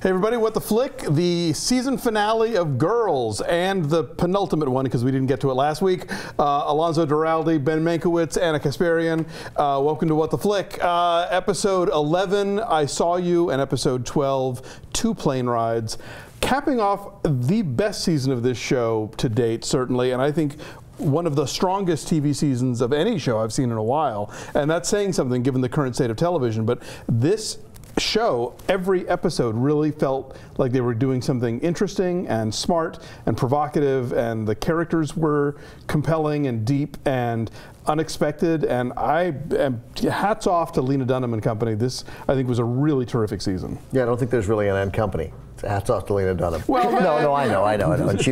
Hey everybody, What the Flick, the season finale of Girls, and the penultimate one because we didn't get to it last week. Alonso Duralde, Ben Mankiewicz, Anna Kasparian. Welcome to What the Flick. Episode 11, I Saw You, and episode 12, Two Plane Rides. Capping off the best season of this show to date, certainly, and I think one of the strongest TV seasons of any show I've seen in a while. And that's saying something given the current state of television. But this show, every episode really felt like they were doing something interesting and smart and provocative, and the characters were compelling and deep and unexpected, and hats off to Lena Dunham and company. This, I think, was a really terrific season. Yeah, I don't think there's really an end company. Hats off to Lena Dunham. Well, no, I know. And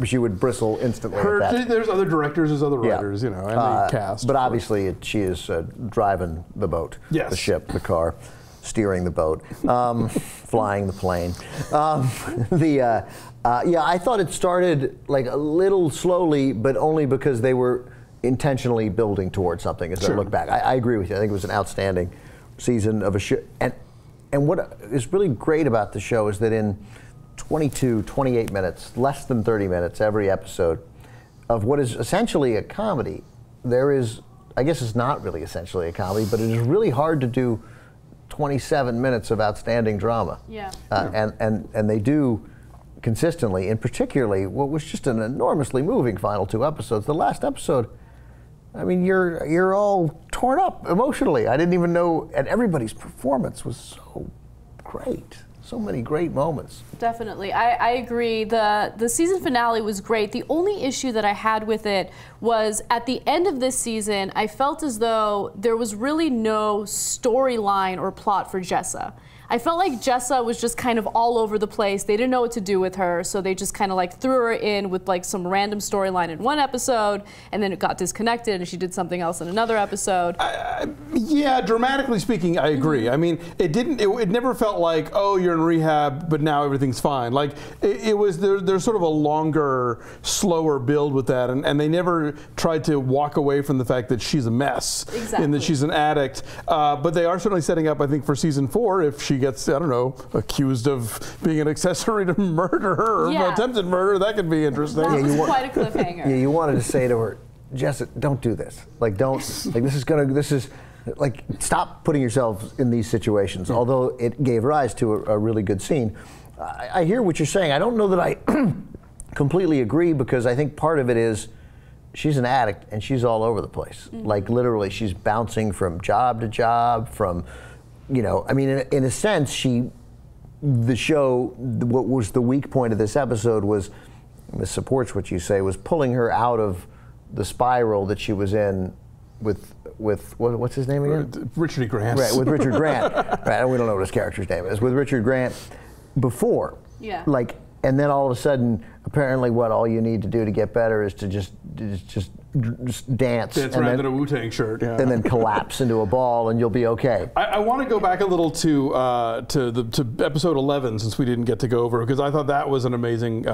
she would bristle instantly at that. There's other directors, there's other writers, you know, and the cast. But obviously, she is driving the boat, the ship, the car, steering the boat, flying the plane. Yeah, I thought it started like a little slowly, but only because they were intentionally building towards something as I look back. I agree with you. I think it was an outstanding season of a show. And what is really great about the show is that in 28 minutes, less than 30 minutes every episode of what is essentially a comedy, there is, I guess it's not really essentially a comedy, but it is really hard to do 27 minutes of outstanding drama. Yeah. And they do consistently, and particularly what was just an enormously moving final two episodes. The last episode, I mean, you're all torn up emotionally. I didn't even know, and everybody's performance was so great. So many great moments. Definitely, I agree. The season finale was great. The only issue that I had with it was at the end of this season, I felt as though there was really no storyline or plot for Jessa. I felt like Jessa was just kind of all over the place. They didn't know what to do with her, so they just kind of like threw her in with like some random storyline in one episode, and then it got disconnected and she did something else in another episode. Yeah, dramatically speaking, I agree. I mean, it never felt like, oh, you're in rehab, but now everything's fine. Like, it was, there's sort of a longer, slower build with that, and they never tried to walk away from the fact that she's a mess, and that she's an addict. But they are certainly setting up, I think, for season 4, if she gets, I don't know, accused of being an accessory to murder or attempted murder, that could be interesting. That was quite a cliffhanger. Yeah, you wanted to say to her, Jessa, don't do this. Like, don't, like, stop putting yourself in these situations. Although it gave rise to a really good scene. I hear what you're saying. I don't know that I completely agree, because I think part of it is she's an addict and she's all over the place. Like, literally, she's bouncing from job to job, from, you know, I mean, in a sense, the show, what was the weak point of this episode was, and this supports what you say, was pulling her out of the spiral that she was in with what's his name again? Richard E. Grant. Right, with Richard Grant. Right, we don't know what his character's name is. With Richard Grant before. Yeah. Like, and then all of a sudden, apparently what all you need to do to get better is to just dance. Dance around in a Wu-Tang shirt. Yeah. And then collapse into a ball and you'll be okay. I want to go back a little to episode 11, since we didn't get to go over, because I thought that was an amazing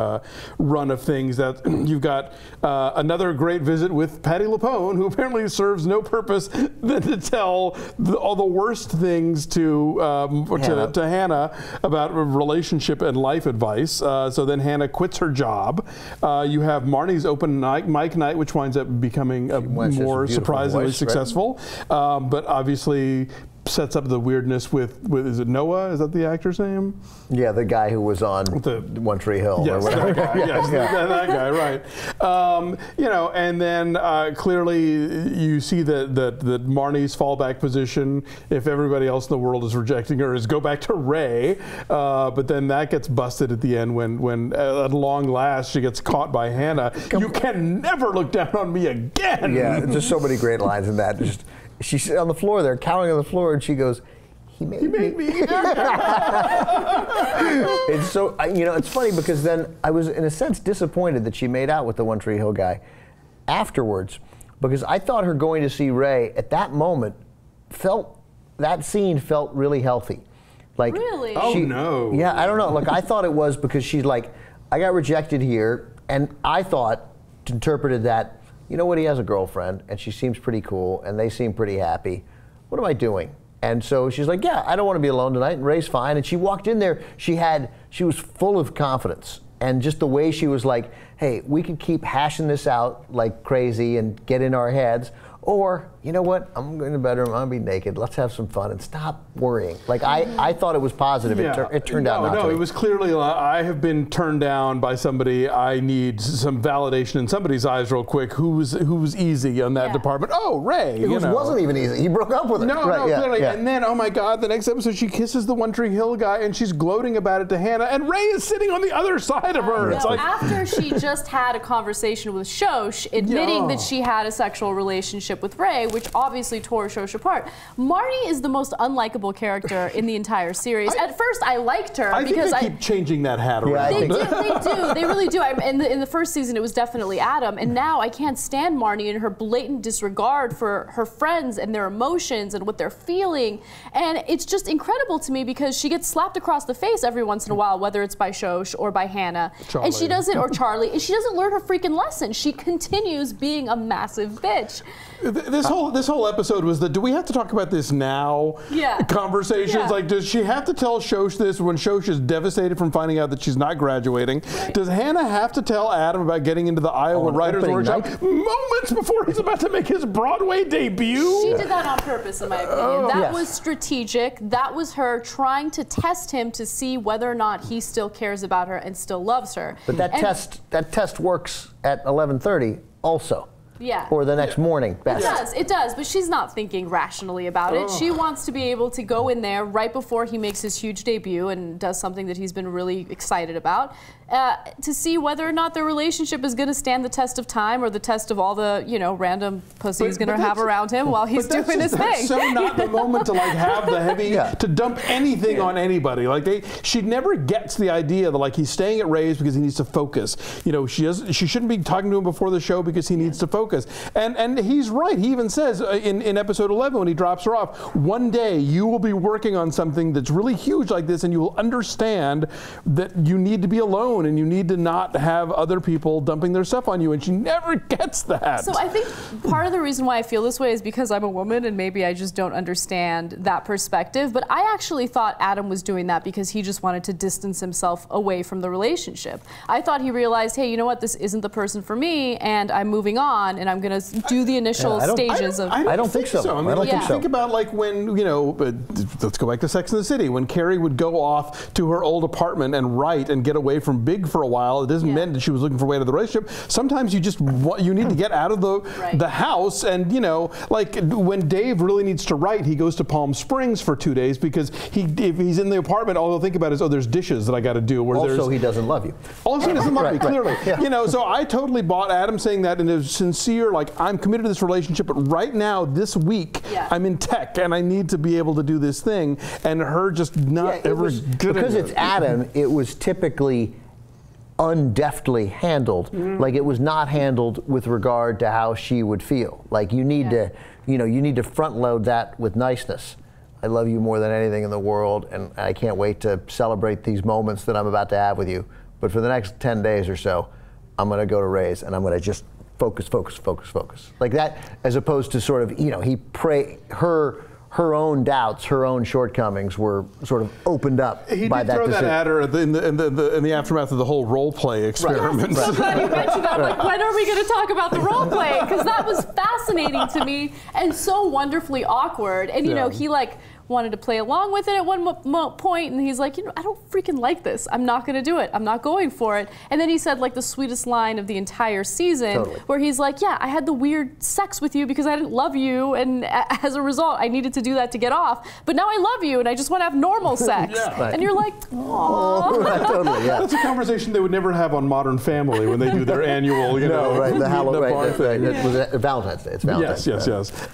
run of things. That you've got another great visit with Patti LuPone, who apparently serves no purpose than to tell all the worst things to Hannah about relationship and life advice. So then Hannah quits her job. You have Marnie's open mic night, which winds up becoming more surprisingly successful, but obviously sets up the weirdness with is it Noah? Is that the actor's name? Yeah, the guy who was on One Tree Hill. Yes, or whatever. That guy, that guy, right. You know, and then clearly you see that Marnie's fallback position, if everybody else in the world is rejecting her, is go back to Ray. But then that gets busted at the end when at long last she gets caught by Hannah. You can never look down on me again. Yeah, there's so many great lines in that. Just, she's on the floor there, cowering on the floor, and she goes, He made me. It's so, you know, it's funny because then I was in a sense disappointed that she made out with the One Tree Hill guy afterwards, because I thought her going to see Ray at that moment that scene felt really healthy. Like, really? Oh no. Yeah, I don't know. Like, I thought it was because she's like, I got rejected here, and I interpreted that, you know what, he has a girlfriend and she seems pretty cool and they seem pretty happy. What am I doing? And so she's like, yeah, I don't want to be alone tonight, and Ray's fine. And she walked in there, she was full of confidence. And just the way she was like, hey, we could keep hashing this out like crazy and get in our heads, or, you know what, I'm going to the bedroom, I'm going to be naked, let's have some fun and stop worrying. Like, I thought it was positive. Yeah. It turned out not to. No, it was clearly, I have been turned down by somebody. I need some validation in somebody's eyes real quick. Who's easy on that department? Oh, Ray. It wasn't even easy. He broke up with her. No, clearly. Yeah. And then, oh my God, the next episode she kisses the One Tree Hill guy and she's gloating about it to Hannah, and Ray is sitting on the other side of her. It's like, after she just had a conversation with Shosh, admitting that she had a sexual relationship with Ray, which obviously tore Shosh apart. Marnie is the most unlikable character in the entire series. At first, I liked her because they keep changing that hat around. They do. They really do. In the first season, it was definitely Adam, and now I can't stand Marnie and her blatant disregard for her friends and their emotions and what they're feeling. And it's just incredible to me because she gets slapped across the face every once in a while, whether it's by Shosh or by Hannah, and she doesn't, or Charlie, and she doesn't learn her freaking lesson. She continues being a massive bitch. This whole episode was the, do we have to talk about this now? Conversations. Yeah. Like, does she have to tell Shosh this when Shosh is devastated from finding out that she's not graduating? Right. Does Hannah have to tell Adam about getting into the Iowa Writers Workshop moments before he's about to make his Broadway debut? She did that on purpose, in my opinion. That was strategic. That was her trying to test him to see whether or not he still cares about her and still loves her. But that test works at 11:30 also. Yeah. Or the next morning, best. It does, but she's not thinking rationally about it. She wants to be able to go in there right before he makes his huge debut and does something that he's been really excited about, to see whether or not their relationship is going to stand the test of time or the test of all the, random pussy he's going to have around him while he's doing his thing. That's so not the moment to have the heavy, to dump anything on anybody. Like, she never gets the idea that he's staying at Ray's because he needs to focus. She shouldn't be talking to him before the show because he needs to focus. And he's right. He even says in episode 11 when he drops her off, one day you will be working on something that's really huge like this, and you will understand that you need to be alone and you need to not have other people dumping their stuff on you. And she never gets that. So I think part of the reason why I feel this way is because I'm a woman and maybe I just don't understand that perspective. But I actually thought Adam was doing that because he just wanted to distance himself away from the relationship. I thought he realized, hey, you know what, this isn't the person for me, and I'm moving on. And I'm going to do the initial stages of. I don't think so. I mean, think about when let's go back to Sex and the City, when Carrie would go off to her old apartment and write and get away from Big for a while. It doesn't mean that she was looking for a way out of the relationship. Sometimes you just you need to get out of the house, and when Dave really needs to write, he goes to Palm Springs for 2 days because if he's in the apartment, all he'll think about is, oh, there's dishes that I got to do. Also, he doesn't love you. Also, he doesn't love me, clearly. So I totally bought Adam saying that in a sincere, I'm committed to this relationship, but right now, this week, I'm in tech and I need to be able to do this thing, and her just not ever good at it. Because it's Adam, it was typically undeftly handled. Like, it was not handled with regard to how she would feel. Like, you need to, you need to front load that with niceness. I love you more than anything in the world, and I can't wait to celebrate these moments that I'm about to have with you. But for the next 10 days or so, I'm going to go to Ray's and I'm going to just focus. Like that, as opposed to sort of, her own doubts, her own shortcomings were sort of opened up by that decision. He did throw that at her in the aftermath of the whole role play experiment. Yes, I'm so glad you mentioned that. Like, when are we going to talk about the role play? Because that was fascinating to me and so wonderfully awkward. And, he wanted to play along with it at one point, and he's like, I don't freaking like this. I'm not going to do it. I'm not going for it. And then he said the sweetest line of the entire season, where he's like, yeah, I had the weird sex with you because I didn't love you, and as a result, I needed to do that to get off. But now I love you, and I just want to have normal sex. And you're like, aww. Totally, yeah. That's a conversation they would never have on Modern Family when they do their annual, the Halloween thing. It was Valentine's Day. It's Valentine's Day. Yes.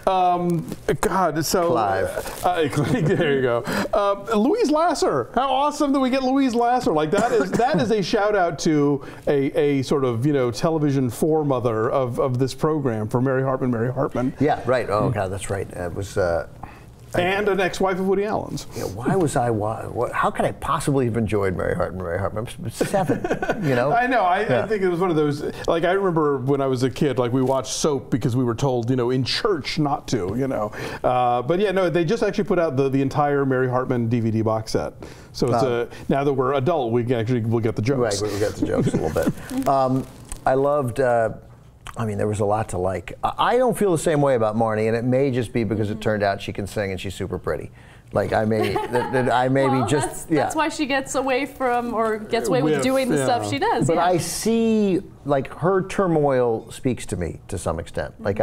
God, so Clive. There you go. Louise Lasser. How awesome that we get Louise Lasser. That is a shout out to a sort of television foremother of this program for Mary Hartman. Yeah, right. Oh God, that's right. It was And an ex-wife of Woody Allen's. Yeah, how could I possibly have enjoyed Mary Hartman? I'm 7, you know? I know. I think it was one of those, like, I remember when I was a kid, like, we watched soap because we were told, you know, in church not to, you know. But yeah, no, they just actually put out the entire Mary Hartman DVD box set. So it's now that we're adult, we'll get the jokes. Right, we'll get the jokes a little bit. I loved, I mean, there was a lot to like. I don't feel the same way about Marnie, and it may just be because it turned out she can sing and she's super pretty. Like, I may well, be just, that's why she gets away from, or gets away with doing the stuff she does. But I see, like, her turmoil speaks to me to some extent. Like,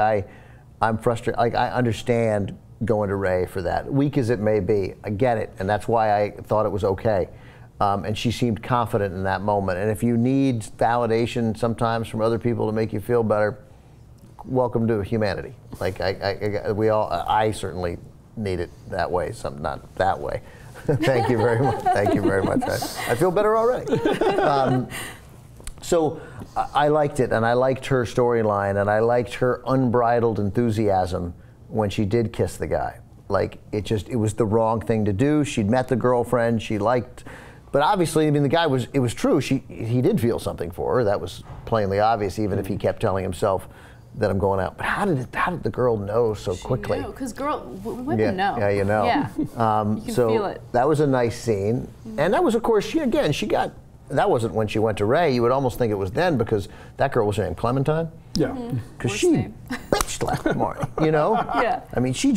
I'm frustrated. Like, I understand going to Ray for that, weak as it may be. I get it, and that's why I thought it was okay. And she seemed confident in that moment. And if you need validation sometimes from other people to make you feel better, welcome to humanity. Like, I certainly need it that way. Not that way. Thank you very much. Thank you very much. I feel better already. So I liked it, and I liked her storyline, and I liked her unbridled enthusiasm when she did kiss the guy. Like, it was the wrong thing to do. She'd met the girlfriend. She liked. But obviously, I mean, it was true. He did feel something for her. That was plainly obvious, even if he kept telling himself that I'm going out. But how did the girl know so quickly? Because women know. Yeah, you know. Yeah. You can feel it. That was a nice scene. And that was, of course, that wasn't when she went to Ray. You would almost think it was then, because that girl was named Clementine. Yeah. Because she bitch slapped Marnie, you know? Yeah. I mean, she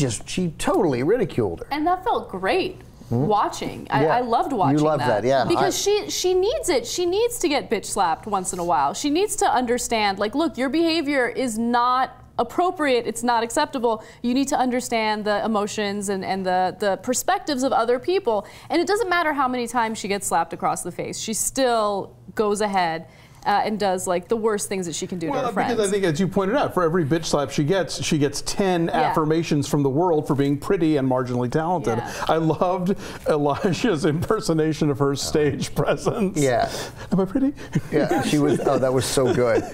totally ridiculed her. And that felt great. Watching. I loved watching that. You loved that, yeah. Because she needs it. She needs to get bitch slapped once in a while. She needs to understand, like, look, your behavior is not appropriate, it's not acceptable. You need to understand the emotions and the perspectives of other people. And it doesn't matter how many times she gets slapped across the face. She still goes ahead and does, like, the worst things that she can do to her friends. Because I think, as you pointed out, for every bitch slap she gets 10 affirmations from the world for being pretty and marginally talented. Yeah. I loved Elijah's impersonation of her stage presence. Yeah. Am I pretty? Yeah, she was. Oh, that was so good.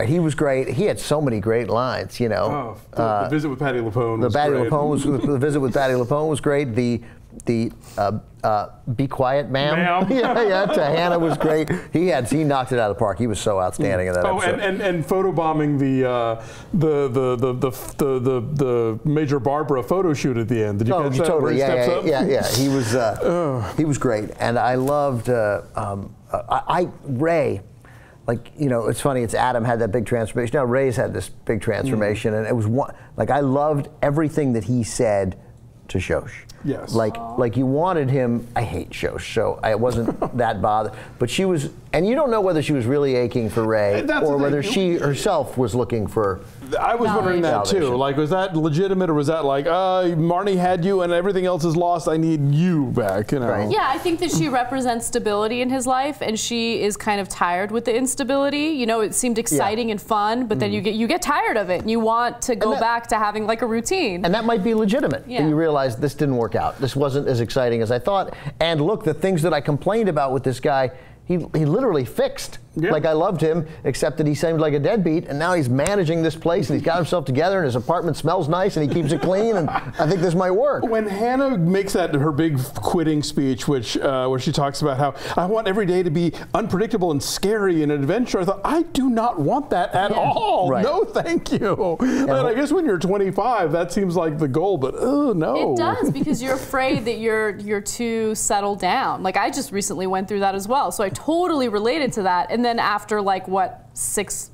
He was great. He had so many great lines, you know. Oh, the visit with Patti LuPone was great. The visit with Patti LuPone was great. The be quiet, ma'am. yeah, to Hannah was great. He knocked it out of the park. He was so outstanding in that episode. And photobombing the Major Barbara photo shoot at the end. Did you catch that? Totally. Yeah. He was great, and I loved Ray. Like, you know, it's funny. It's Adam had that big transformation. Now Ray's had this big transformation, and it was I loved everything that he said to Shosh. Yes. Like you wanted him. I hate Shosh, so I wasn't that bothered. But she was, and you don't know whether she was really aching for Ray or whether she herself was looking for. I was wondering that too. Like, was that legitimate, or was that like, Marnie had you and everything else is lost, I need you back, you know? Right. Yeah, I think that she represents stability in his life, and she is kind of tired with the instability. You know, it seemed exciting and fun, but then you get tired of it, and you want to go back to having, like, a routine. And that might be legitimate. Yeah. And you realize this didn't work out. This wasn't as exciting as I thought. And look, the things that I complained about with this guy, he literally fixed. Yep. Like, I loved him, except that he seemed like a deadbeat, and now he's managing this place, and he's got himself together, and his apartment smells nice, and he keeps it clean, and I think this might work. When Hannah makes her big quitting speech, where she talks about how I want every day to be unpredictable and scary and an adventure, I thought, I do not want that at all. Right. No, thank you. And I guess when you're 25, that seems like the goal, but no. It does, because you're afraid that you're too settled down. Like, I just recently went through that as well, so I totally related to that. And then after, like, what, 6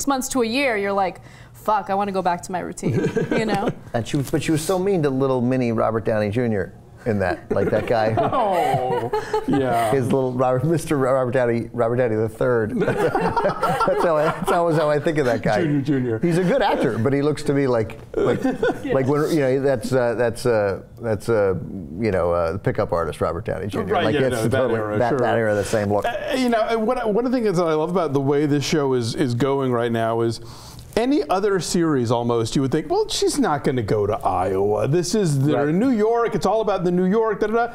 months to a year, you're like, fuck, I want to go back to my routine, you know? But she was so mean to little mini Robert Downey Jr. in that, like that guy. Oh, yeah. His little Mr. Robert Downey III. That's how I think of that guy. Junior. He's a good actor, but he looks to me like when, you know, that's the pickup artist Robert Downey Jr. Right, like, yeah, it's that era, the same look. You know, one of the things that I love about the way this show is going right now is, any other series almost, you would think, well, she's not going to go to Iowa. They're in New York. It's all about the New York. Da, da, da.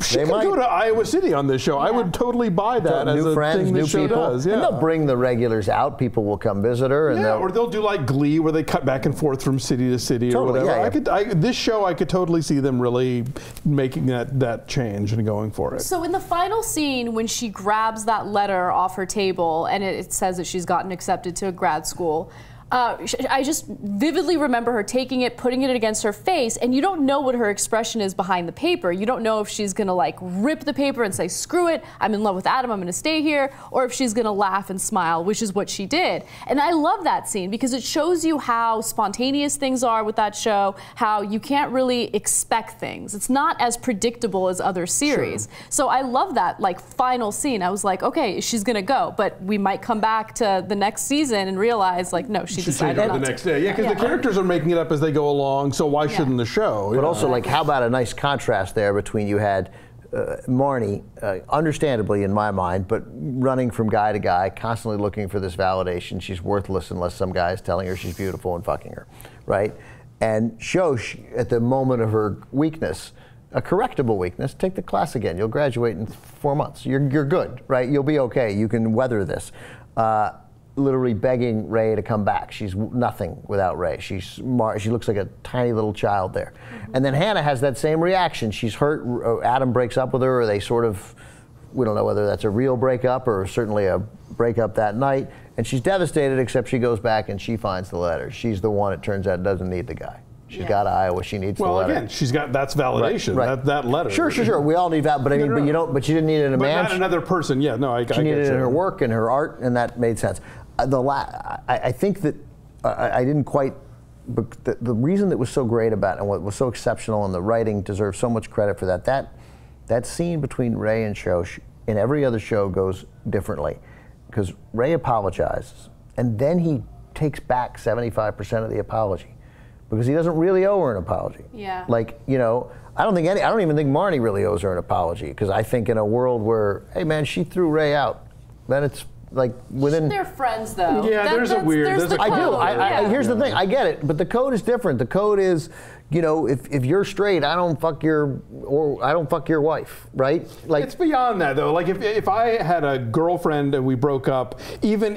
She could go to Iowa City on this show. I would totally buy that as a thing new the show people. does. Yeah. And they'll bring the regulars out. People will come visit her. And or they'll do like Glee, where they cut back and forth from city to city or whatever. This show, I could totally see them really making that change and going for it. So in the final scene, when she grabs that letter off her table and it says that she's gotten accepted to a grad school, I just vividly remember her taking it, putting it against her face, and you don't know what her expression is behind the paper. You don't know if she's going to like rip the paper and say, screw it, I'm in love with Adam, I'm going to stay here, or if she's going to laugh and smile, which is what she did. And I love that scene because it shows you how spontaneous things are with that show, how you can't really expect things. It's not as predictable as other series. Sure. So I love that like final scene. I was like, okay, she's going to go, but we might come back to the next season and realize like, no, she decided the next day. Yeah, because the characters are making it up as they go along, so why shouldn't the show? But also, like, how about a nice contrast there between you had Marnie, understandably in my mind, but running from guy to guy, constantly looking for this validation. She's worthless unless some guy is telling her she's beautiful and fucking her, right? And Shosh, at the moment of her weakness, a correctable weakness, take the class again. You'll graduate in 4 months. You're good, right? You'll be okay. You can weather this. Literally begging Ray to come back. She's nothing without Ray. She looks like a tiny little child there. Mm-hmm. And then Hannah has that same reaction. She's hurt. Adam breaks up with her, or they sort of, we don't know whether that's a real breakup or certainly a breakup that night. And she's devastated, except she goes back and she finds the letter. She's the one, it turns out, doesn't need the guy. She's got Iowa. She needs the letter. Well, again, that's validation. Right. That letter. Sure. We all need that, but I mean, but you don't. But she didn't need it in a man. Not another person. Yeah, no, I get it. She needed it in her work and her art, and that made sense. I think that I didn't quite. The reason that was so great about it and what was so exceptional, and the writing deserves so much credit for that scene between Ray and Shosh in every other show goes differently, because Ray apologizes and then he takes back 75% of the apology because he doesn't really owe her an apology. Yeah. Like, you know, I don't even think Marnie really owes her an apology, because I think in a world where, hey man, she threw Ray out, then it's like within. They're friends though. Yeah, there's a code. Here's the thing. I get it, but the code is different. The code is, you know, if you're straight, I don't fuck your wife, right? Like, it's beyond that though. Like if I had a girlfriend and we broke up, even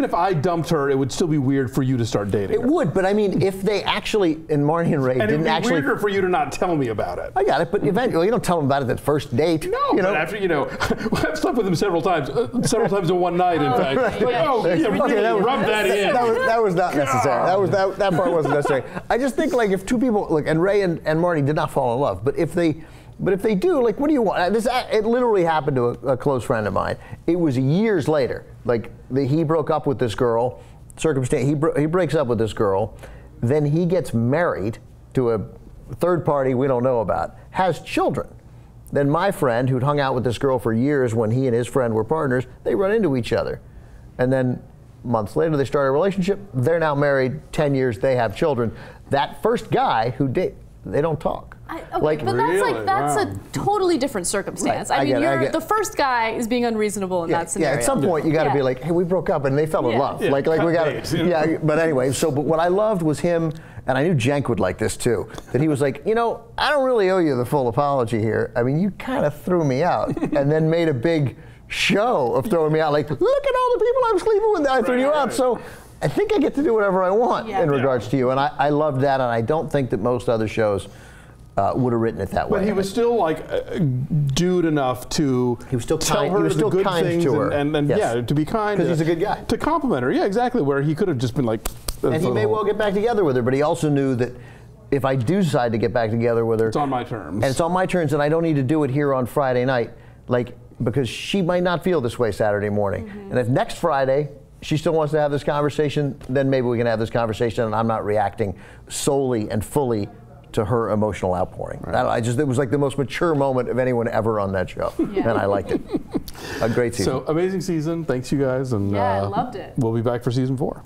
if I dumped her, it would still be weird for you to start dating her. It would, but I mean, if they actually, and Marnie and Ray didn't actually. It'd be weirder for you to not tell me about it. I got it, but eventually, you don't tell them about it that first date. No, but after, I've slept with him several times in one night, in fact. Right. Really rub that in. That was not necessary. That part wasn't necessary. I just think, like, if two people, look, and Ray and Marnie did not fall in love, but if they do, like, what do you want? It literally happened to a close friend of mine. It was years later. Like, he broke up with this girl. He breaks up with this girl. Then he gets married to a third party we don't know about. Has children. Then my friend, who'd hung out with this girl for years when he and his friend were partners, they run into each other. And then months later, they start a relationship. They're now married 10 years. They have children. That first guy they don't talk. That's a totally different circumstance. Right. I mean, the first guy is being unreasonable in that scenario. Yeah, at some point you got to be like, hey, we broke up and they fell in love. Yeah, like we got to. Yeah, but anyway. But what I loved was him, and I knew Jenk would like this too. That he was like, I don't really owe you the full apology here. I mean, you kind of threw me out, and then made a big show of throwing me out. Like, look at all the people I'm sleeping with. I threw you out. So I think I get to do whatever I want in regards to you, and I loved that, and I don't think that most other shows would have written it that way. But he was still like dude enough to tell her the good things and to be kind. Because he's a good guy. To compliment her, yeah, exactly. Where he could have just been like. And he may well get back together with her, but he also knew that if I do decide to get back together with her, it's on my terms. And it's on my terms, and I don't need to do it here on Friday night, because she might not feel this way Saturday morning. Mm-hmm. And if next Friday she still wants to have this conversation, then maybe we can have this conversation, and I'm not reacting solely and fully to her emotional outpouring. Right. It was like the most mature moment of anyone ever on that show, and I liked it. A great season. So amazing season. Thanks, you guys, and I loved it. We'll be back for season 4.